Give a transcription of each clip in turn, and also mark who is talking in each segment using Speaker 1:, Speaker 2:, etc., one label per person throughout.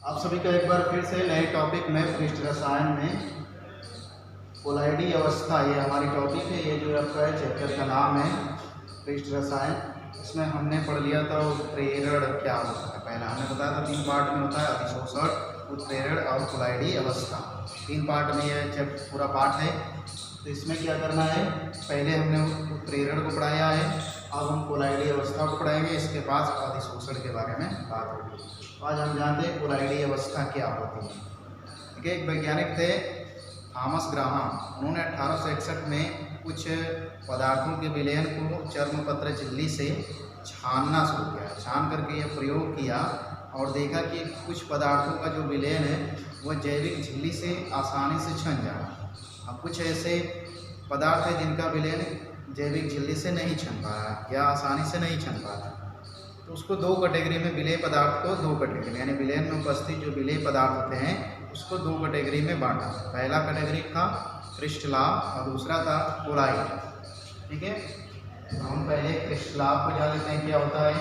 Speaker 1: आप सभी का एक बार फिर से नए टॉपिक में पृष्ठ रसायन में कोलाइडी अवस्था, ये हमारी टॉपिक है। ये जो आपका है चैप्टर का नाम है पृष्ठ रसायन। इसमें हमने पढ़ लिया था उत्प्रेरण क्या होता है। पहला हमने बताया था 3 पार्ट में होता है, अधिशोषण, उत्प्रेरण और कोलाइडी अवस्था। 3 पार्ट में यह चैप्टर पूरा पार्ट है। तो इसमें क्या करना है, पहले हमने उत्प्रेरण को पढ़ाया है, अब हम कोलाइडी अवस्था को पढ़ाएंगे। इसके बाद अधिशोषण के बारे में बात होगी। आज हम जानते हैं कोलाइडी अवस्था क्या होती है। ठीक है, एक वैज्ञानिक थे थॉमस ग्राहम। उन्होंने 1861 में कुछ पदार्थों के विलयन को चर्मपत्र झिल्ली से छानना शुरू किया। छान करके यह प्रयोग किया और देखा कि कुछ पदार्थों का जो विलयन है वह जैविक झिल्ली से आसानी से छन जा रहा है, और कुछ ऐसे पदार्थ हैं जिनका विलयन जैविक झिल्ली से नहीं छन पा रहा या आसानी से नहीं छन पा रहा। तो उसको 2 कैटेगरी में, विलेय पदार्थ को 2 कैटेगरी में, यानी विलयन में उपस्थित जो विलेय पदार्थ होते हैं उसको 2 कैटेगरी में बांटा। पहला कैटेगरी था क्रिस्टलाभ और दूसरा था कोलाइड। ठीक है, तो हम पहले क्रिस्टलाभ को जान लेते हैं क्या होता है।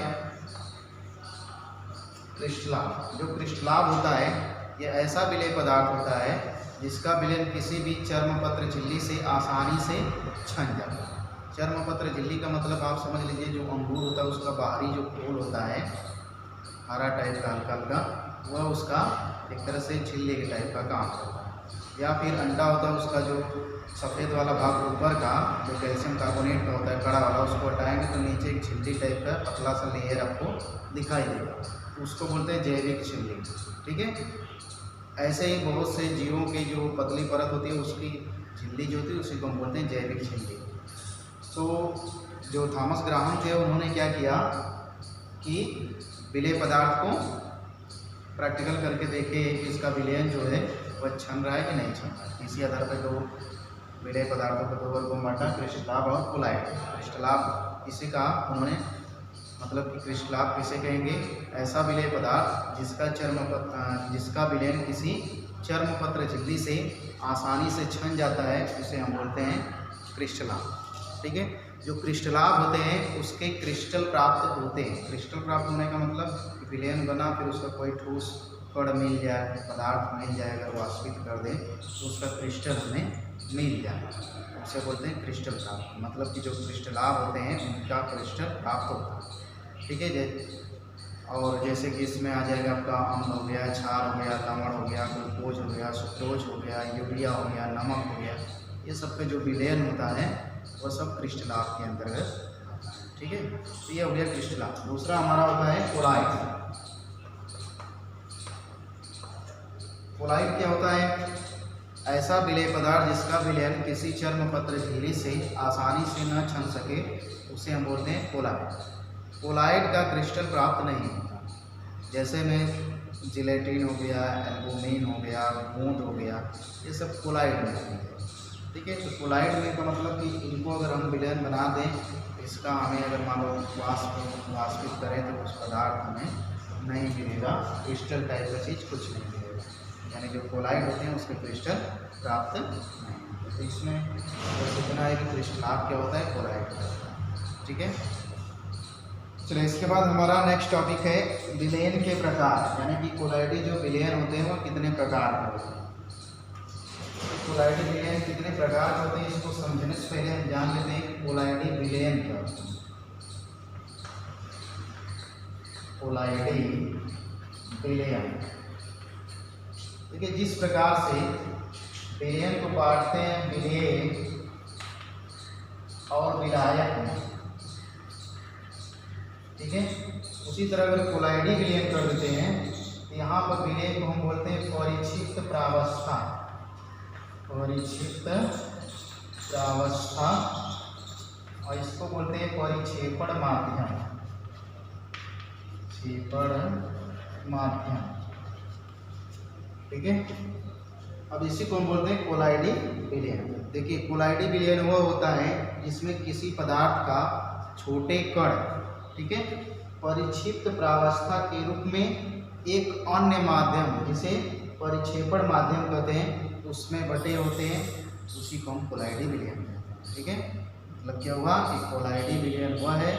Speaker 1: क्रिस्टलाभ, जो क्रिस्टलाभ होता है यह ऐसा विलेय पदार्थ होता है जिसका विलयन किसी भी चर्मपत्र झिल्ली से आसानी से छन जाता है। चर्मपत्र झिल्ली का मतलब आप समझ लीजिए, जो अंगूर होता है उसका बाहरी जो खोल होता है हरा टाइप का हल्का हल्का, वह उसका एक तरह से झिल्ली के टाइप का काम करता है। या फिर अंडा होता है, उसका जो सफ़ेद वाला भाग ऊपर का जो कैल्शियम कार्बोनेट का होता है कड़ा वाला, उसको हटाएंगे तो नीचे एक झिल्ली टाइप का पतला सा लेयर आपको दिखाई देगा, उसको बोलते हैं जैविक झिल्ली। ठीक है, ऐसे ही बहुत से जीवों की जो पतली परत होती है उसकी झिल्ली जो होती है उसी को हम बोलते हैं जैविक झिल्ली। तो जो थॉमस ग्राहम थे उन्होंने क्या किया कि विलेय पदार्थ को प्रैक्टिकल करके देखे कि इसका विलयन जो है वह छन रहा है कि नहीं छन रहा है। इसी आधार पर 2 विलेय पदार्थों को 2 वर्गों में बांटा, क्रिस्टलाभ और कोलाइड। क्रिस्टलाभ इसी का उन्होंने मतलब कि क्रिस्टलाभ किसे कहेंगे, ऐसा विलेय पदार्थ जिसका विलयन किसी चर्मपत्र झिल्ली से आसानी से छन जाता है, उसे हम बोलते हैं क्रिस्टलाभ। ठीक है, जो क्रिस्टलाभ होते हैं उसके क्रिस्टल प्राप्त होते हैं। क्रिस्टल प्राप्त होने का मतलब विलयन बना, फिर उसका कोई ठोस कण मिल जाए, पदार्थ मिल जाए, अगर वाष्पित कर दे तो उसका क्रिस्टल हमें मिल जाए, उसे बोलते हैं क्रिस्टल प्राप्त। मतलब कि जो क्रिस्टलाभ होते हैं उनका क्रिस्टल प्राप्त होता है। ठीक है, और जैसे कि इसमें आ जाएगा आपका अम्ल हो गया, क्षार हो गया, लवण हो गया, ग्लूकोज हो गया, सुक्रोज हो गया, यूरिया हो गया, नमक हो गया, ये सब का जो विलयन होता है वो सब क्रिस्टलाभ के अंतर्गत आता है। ठीक है, तो ये हो गया क्रिस्टलाभ। दूसरा हमारा होता है कोलाइड। कोलाइड क्या होता है, ऐसा विलेय पदार्थ जिसका विलयन किसी चर्मपत्र झिल्ली से आसानी से न छन सके, उसे हम बोलते हैं कोलाइड। कोलाइड का क्रिस्टल प्राप्त नहीं होता। जैसे में जिलेटिन हो गया, एल्बुमिन हो गया, गूंद हो गया, ये सब कोलाइड में है। ठीक है, तो कोलाइड में का मतलब कि इनको अगर हम विलयन बना दें, इसका हमें अगर मान लो वाष्पित करें तो उस पदार्थ हमें नहीं मिलेगा, क्रिस्टल टाइप का चीज़ कुछ नहीं मिलेगा। यानी जो कोलाइड होते हैं उसके क्रिस्टल प्राप्त नहीं होते। तो इसमें बस इतना है कि क्रिस्टलाभ क्या होता है, कोलाइड का होता है। ठीक है, चलिए इसके बाद हमारा नेक्स्ट टॉपिक है विलयन के प्रकार, यानी कि कोलाइडी जो विलयन होते हैं वो कितने प्रकार के होते हैं। कोलाइडी विलयन कितने प्रकार के होते हैं, इसको समझने से पहले हम जान लेते हैं कोलाइडी विलयन क्या होता है। कोलाइडी विलयन, देखिए जिस प्रकार से विलयन को बांटते हैं विलेय और विलायक में, ठीक है, उसी तरह अगर कोलाइडी विलयन कर देते हैं तो यहाँ पर विलेय को हम बोलते हैं परिक्षिप्त प्रावस्था। परिक्षिप्त प्रावस्था, और इसको बोलते हैं परिक्षेपण माध्यम। क्षेपण माध्यम, ठीक है। अब इसी को हम बोलते हैं कोलाइडी विलयन। देखिए कोलाइडी विलयन वह होता है जिसमें किसी पदार्थ का छोटे कण, ठीक है, परिक्षिप्त प्रावस्था के रूप में एक अन्य माध्यम जिसे परिक्षेपण माध्यम कहते हैं उसमें बटे होते हैं, उसी को हम कोलाइडी विलयन कहते हैं। ठीक है, मतलब क्या हुआ कि कोलाइडी विलयन वह है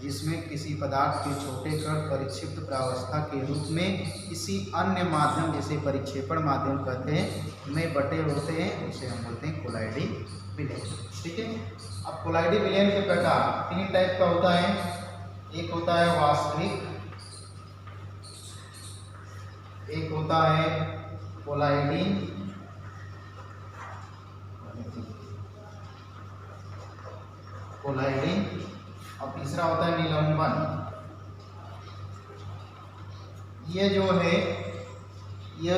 Speaker 1: जिसमें किसी पदार्थ के छोटे कण परिक्षिप्त प्रावस्था के रूप में किसी अन्य माध्यम, जैसे परिक्षेपण माध्यम कहते हैं, में बटे होते हैं, उसे हम बोलते हैं कोलाइडी विलयन। ठीक है। अब कोलाइडी विलयन के प्रकार 3 टाइप का होता है। एक होता है वास्तविक, एक होता है कोलाइडी, और तीसरा होता है निलंबन। ये जो है ये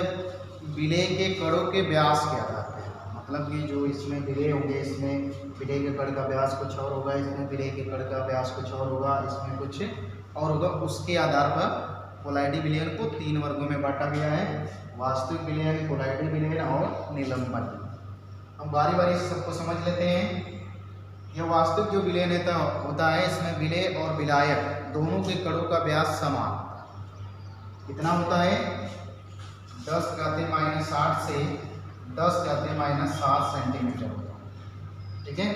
Speaker 1: विलेय के कणों के व्यास के आधार पर, मतलब कि जो इसमें विलेय होंगे, इसमें विलेय के कण का व्यास कुछ और होगा, इसमें विलेय के कण का व्यास कुछ और होगा, इसमें कुछ और होगा, उसके आधार पर कोलाइडी विलयन को 3 वर्गों में बांटा गया है। वास्तविक विलयन, कोलाइडी विलयन और निलंबन। हम बारी बारी से सबको समझ लेते हैं। यह वास्तविक जो विलयन होता है, इसमें विलेय और विलायक दोनों के कणों का व्यास समान कितना होता है, 10⁻⁻⁸ से 10⁻⁻7 सेंटीमीटर होता है। ठीक है।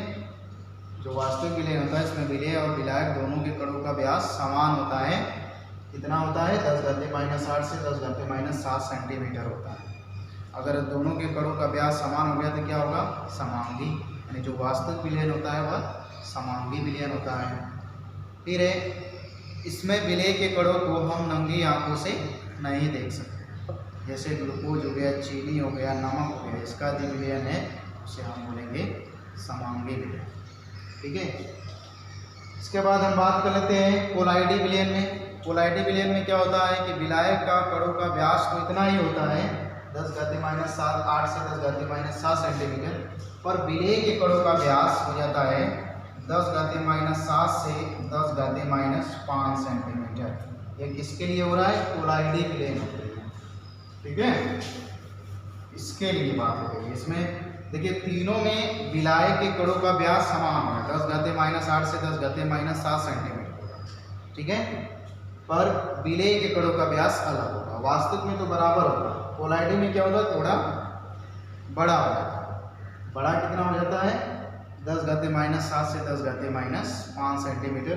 Speaker 1: जो वास्तविक विलयन होता है, इसमें विलेय और विलायक दोनों के कणों का व्यास समान होता है। कितना होता है, 10⁻⁻60 से 10⁻⁻7 सेंटीमीटर होता है। अगर दोनों के कणों का व्यास समान हो गया तो क्या होगा, समांगी, यानी जो वास्तविक विलयन होता है वह समांगी विलयन होता है। फिर इसमें विलेय के कणों को हम नंगी आंखों से नहीं देख सकते, जैसे ग्लूकोज हो गया, चीनी हो गया, नमक हो गया, इसका जो विलयन है उसे हम बोलेंगे समांगी विलयन। ठीक है। इसके बाद हम बात कर लेते हैं कोलाइडी विलयन में। कोलाइडी विलयन में क्या होता है कि विलायक का कणों का व्यास तो इतना ही होता है, 10⁻⁸ से 10⁻⁷ सेंटीमीटर, पर विलेय के कणों का व्यास हो जाता है 10⁻⁷ से 10⁻5 सेंटीमीटर। ये किसके लिए हो रहा है, कोलाइडी विलयन हो रही है। ठीक है। इसके लिए बात हो गई। इसमें देखिए तीनों में विलायक के कणों का व्यास समान है, 10⁻⁸ से 10⁻7 सेंटीमीटर। ठीक है। पर विलेय के कणों का व्यास अलग होगा। वास्तविक में तो बराबर होगा, कोलाइडी में क्या होता है, थोड़ा बड़ा हो जाता है। बड़ा कितना हो जाता है, 10⁻⁷ से 10⁻5 सेंटीमीटर।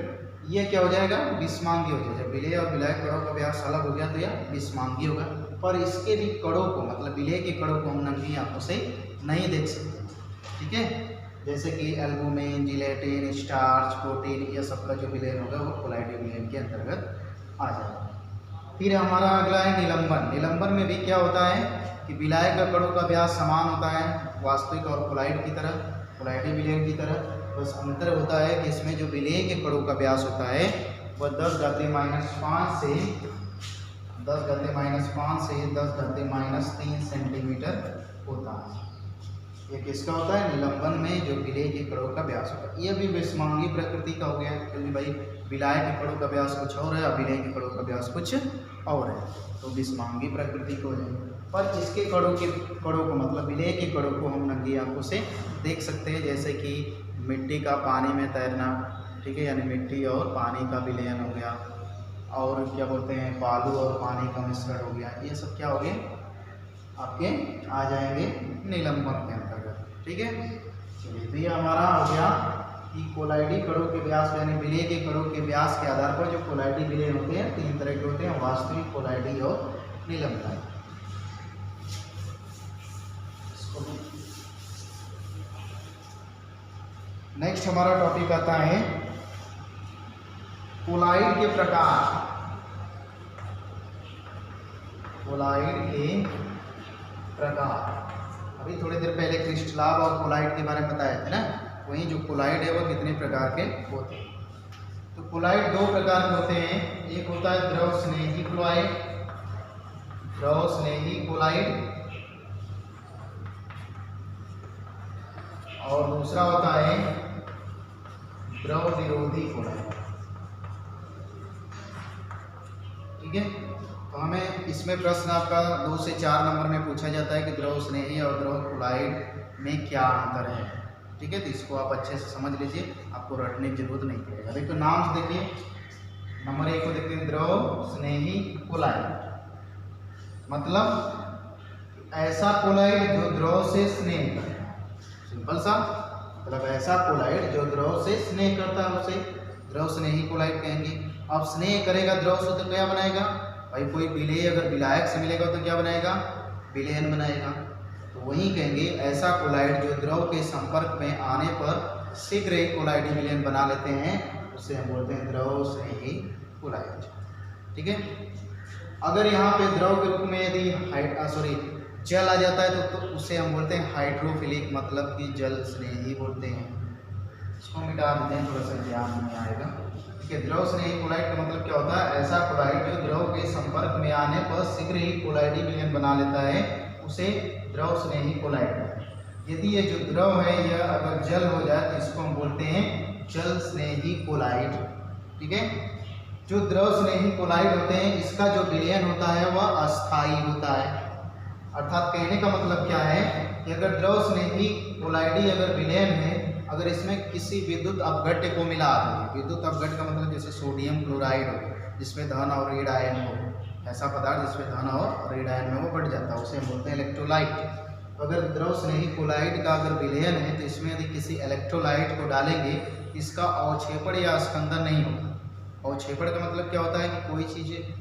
Speaker 1: ये क्या हो जाएगा, विषमांगी हो जाएगा। विलेय और विलायक कणों का व्यास अलग हो गया तो यह विषमांगी होगा। पर इसके भी कणों को, मतलब विलेय के कणों को हम नंगी आंखों से नहीं देख सकते। ठीक है। जैसे कि एल्बुमिन, जिलेटिन, स्टार्च, प्रोटीन, ये सब का जो विलयन होगा वो कोलाइडी विलयन के अंतर्गत आ जाएगा। फिर हमारा अगला है निलंबन। निलंबन में भी क्या होता है कि विलायक का कणों का व्यास समान होता है वास्तविक और कोलाइड की तरह, कोलाइडी विलयन की तरह। बस अंतर होता है कि इसमें जो विलेय के कणों का व्यास होता है वह 10⁻⁵ से 10⁻3 सेंटीमीटर होता है। ये किसका होता है, निलंबन में जो विलेय के कणों का व्यास होता है। यह भी विषमांगी प्रकृति का हो गया, क्योंकि भाई विलायक के कणों का व्यास कुछ और है और विलेय के कणों का व्यास कुछ और है, तो विषमांगी प्रकृति को है। पर इसके कणों को, मतलब विलेय के कणों को हम नंगी आंखों से देख सकते हैं, जैसे कि मिट्टी का पानी में तैरना। ठीक है। यानी मिट्टी और पानी का विलयन हो गया, और क्या बोलते हैं, बालू और पानी का मिश्रण हो गया। ये सब क्या हो गए, आपके आ जाएंगे निलंबन के अंतर्गत। ठीक है। चलिए, तो ये हमारा हो गया कि कोलाइडी कणों के व्यास, यानी विलेय के कणों के व्यास के आधार पर जो कोलाइडी विलय होते हैं 3 तरह के होते हैं, वास्तविक, कोलाइडी और निलंबन। नेक्स्ट हमारा टॉपिक आता है कोलाइड के प्रकार। कोलाइड के प्रकार, अभी थोड़ी देर पहले क्रिस्टलाब और कोलाइड के बारे में बताए थे ना, वहीं जो कोलाइड है वो कितने प्रकार के होते हैं। तो कोलाइड 2 प्रकार के होते हैं। एक होता है द्रव स्नेही कोलाइड, द्रव स्नेही कोलाइड, और दूसरा होता है द्रव विरोधी कोलाइड। ठीक है। तो हमें इसमें प्रश्न आपका 2 से 4 नंबर में पूछा जाता है कि द्रव स्नेही और द्रव कोलाइड में क्या अंतर है। ठीक है। तो इसको आप अच्छे से समझ लीजिए, आपको रटने की जरूरत नहीं पड़ेगा। देखो नाम से देखिए, नंबर 1 को देखते हैं द्रव स्नेही कोलाइड, मतलब ऐसा कोलाइड जो द्रव से स्नेह करता है। सिंपल सा, मतलब ऐसा कोलाइड जो द्रव से स्नेह करता है उसे द्रव स्नेही कोलाइड कहेंगे। अब स्नेह करेगा द्रव से तो क्या बनाएगा भाई, कोई विलेय अगर विलायक से मिलेगा तो क्या बनाएगा, विलयन बनाएगा। तो वही कहेंगे ऐसा कोलाइड जो द्रव के संपर्क में आने पर शीघ्र ही कोलाइडी विलयन बना लेते हैं, उसे हम बोलते हैं द्रव स्नेही कोलाइड। ठीक है। अगर यहाँ पे द्रव के रूप में यदि जल आ जाता है तो उसे हम बोलते हैं हाइड्रोफिलिक, मतलब कि जल स्नेही बोलते हैं। इसको मिटा देते हैं, थोड़ा सा ध्यान में आएगा। ठीक है। द्रव स्नेही कोलाइड का मतलब क्या होता है, ऐसा कोलाइड जो द्रव के संपर्क में आने पर शीघ्र ही कोलाइडी विलयन बना लेता है, उसे द्रव स्नेही कोलाइड। यदि ये जो द्रव है यह अगर जल हो जाए तो इसको हम बोलते हैं जल स्नेही कोलाइड। ठीक है। जो द्रव स्नेही कोलाइड होते हैं इसका जो विलयन होता है वह अस्थायी होता है। अर्थात कहने का मतलब क्या है कि अगर द्रव स्नेही कोलाइडी अगर विलयन है, अगर इसमें किसी विद्युत अपघट्य को मिला दें, विद्युत अपघट्य का मतलब जैसे सोडियम क्लोराइड हो जिसमें धन और ऋण आयन हो, ऐसा पदार्थ जिसमें धन और ऋण आयन में वो बढ़ जाता है, उसे हम बोलते हैं इलेक्ट्रोलाइट। तो अगर द्रव स्नेही कोलाइड का अगर विलयन है तो इसमें यदि किसी इलेक्ट्रोलाइट को डालेंगे, इसका अवक्षेपण या स्कंदन नहीं होगा। अवक्षेपण का मतलब क्या होता है कि कोई चीज़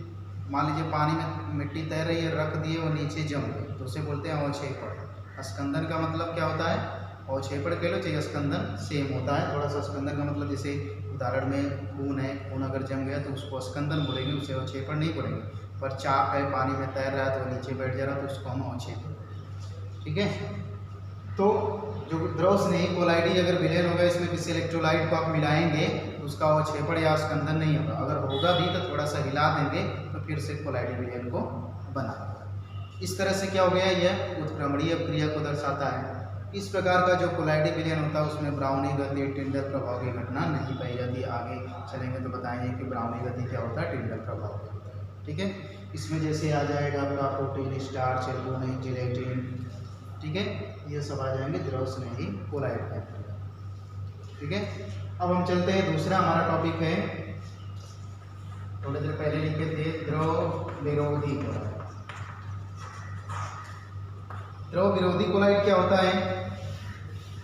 Speaker 1: मान लीजिए पानी में मिट्टी तैर रही है, रख दिए वो नीचे जम गई तो उसे बोलते हैं अवक्षेपण। स्कंदन का मतलब क्या होता है, अवक्षेपण कह लो चाहे स्कंदन सेम होता है। थोड़ा सा स्कंदन का मतलब जैसे उदाहरण में खून है, खून अगर जम गया तो उसको स्कंदन बोलेंगे, उसे अवक्षेपण नहीं बोलेंगे। पर चाक है, पानी में तैर रहा है तो नीचे बैठ जा रहा है तो उसको हम अवक्षेपण। ठीक है। तो जो द्रव स्नेही कोलाइडी अगर विलयन होगा, इसमें किसी इलेक्ट्रोलाइट को आप मिलाएंगे तो उसका अवक्षेपण या स्कंदन नहीं होगा। अगर होगा भी तो थोड़ा सा हिला देंगे तो फिर से कोलाइडी विलयन को बना देगा। इस तरह से क्या हो गया, यह उत्क्रमणीय क्रिया को दर्शाता है। इस प्रकार का जो कोलाइडी विलयन होता है उसमें ब्राउनी गति, टिंडल प्रभाव की घटना नहीं पाई जाती। आगे चलेंगे तो बताएंगे कि ब्राउनी गति क्या होता है, टिंडल प्रभाव क्या होता है। ठीक है। इसमें जैसे आ जाएगा आपका प्रोटीन, स्टार्च, एल्बुमिन, जिलेटिन, ठीक है, ये सब आ जाएंगे द्रव स्नेही कोलाइड के अंतर्गत। ठीक है। अब हम चलते हैं, दूसरा हमारा टॉपिक है, थोड़ी देर पहले लिखे थे, द्रव विरोधी कोलाइड। द्रव विरोधी कोलाइड क्या होता है,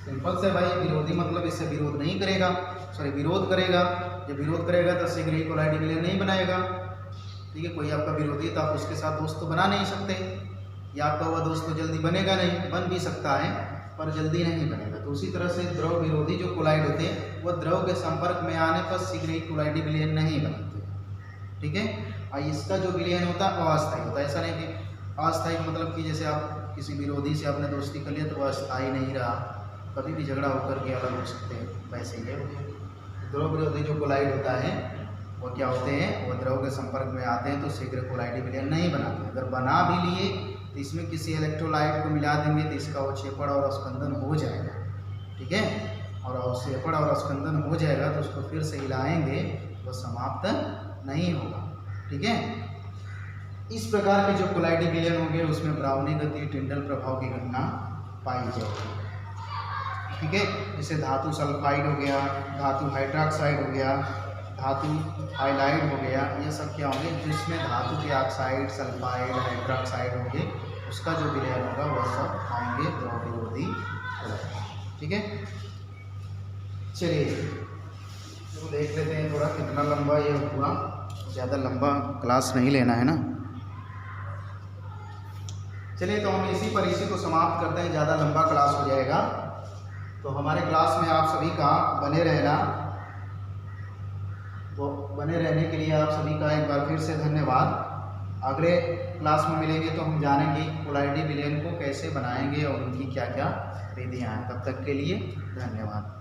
Speaker 1: सिंपल से भाई, विरोधी मतलब इससे विरोध नहीं करेगा, विरोध करेगा। जब विरोध करेगा तो शीघ्र ही कोलाइडी विलयन नहीं बनाएगा। ठीक है। कोई आपका विरोधी तो आप उसके साथ दोस्त तो बना नहीं सकते, या आपका वह दोस्त तो जल्दी बनेगा नहीं, बन भी सकता है पर जल्दी नहीं बनेगा। तो उसी तरह से द्रव विरोधी जो कोलाइड होते हैं वह द्रव के संपर्क में आने पर शीघ्र ही कोलाइडी विलयन नहीं बनाते। ठीक है। और इसका जो विलयन होता है अस्थायी होता है। ऐसा नहीं कि अस्थायी मतलब कि जैसे आप किसी विरोधी से आपने दोस्ती कर लिया तो वह अस्थायी नहीं रहा, कभी भी झगड़ा होकर के अलग हो सकते हैं, वैसे ही है। द्रव विरोधी जो कोलाइड होता है वो क्या होते हैं, वो द्रव के संपर्क में आते हैं तो शीघ्र कोलाइडी विलयन नहीं बनाते। अगर बना भी लिए तो इसमें किसी इलेक्ट्रोलाइट को मिला देंगे तो इसका अवक्षेपण और स्कंदन हो जाएगा। ठीक है। और अवक्षेपण और स्कंदन हो जाएगा तो उसको फिर से हिलाएंगे तो समाप्त नहीं होगा। ठीक है। इस प्रकार के जो कोलाइडी विलयन होंगे उसमें ब्राउनी गति, टिंडल प्रभाव की घटना पाई जाएगी। ठीक है। जैसे धातु सल्फाइड हो गया, धातु हाइड्रोक्साइड हो गया, धातु हाइलाइड हो गया, ये सब क्या होंगे, जिसमें धातु के ऑक्साइड, सल्फाइड, हाइड्रोक्साइड होंगे, उसका जो विलयन होगा वह सब आएंगे द्रव विरोधी कोलाइड। ठीक है। चलिए तो देख लेते हैं थोड़ा कितना लंबा ये हुआ, ज़्यादा लंबा क्लास नहीं लेना है ना। चलिए तो हम इसी को समाप्त करते हैं, ज़्यादा लंबा क्लास हो जाएगा। तो हमारे क्लास में आप सभी का बने रहना, तो बने रहने के लिए आप सभी का एक बार फिर से धन्यवाद। अगले क्लास में मिलेंगे तो हम जानेंगे कोलाइडी विलयन को कैसे बनाएंगे और उनकी क्या क्या विधियाँ हैं। तब तक के लिए धन्यवाद।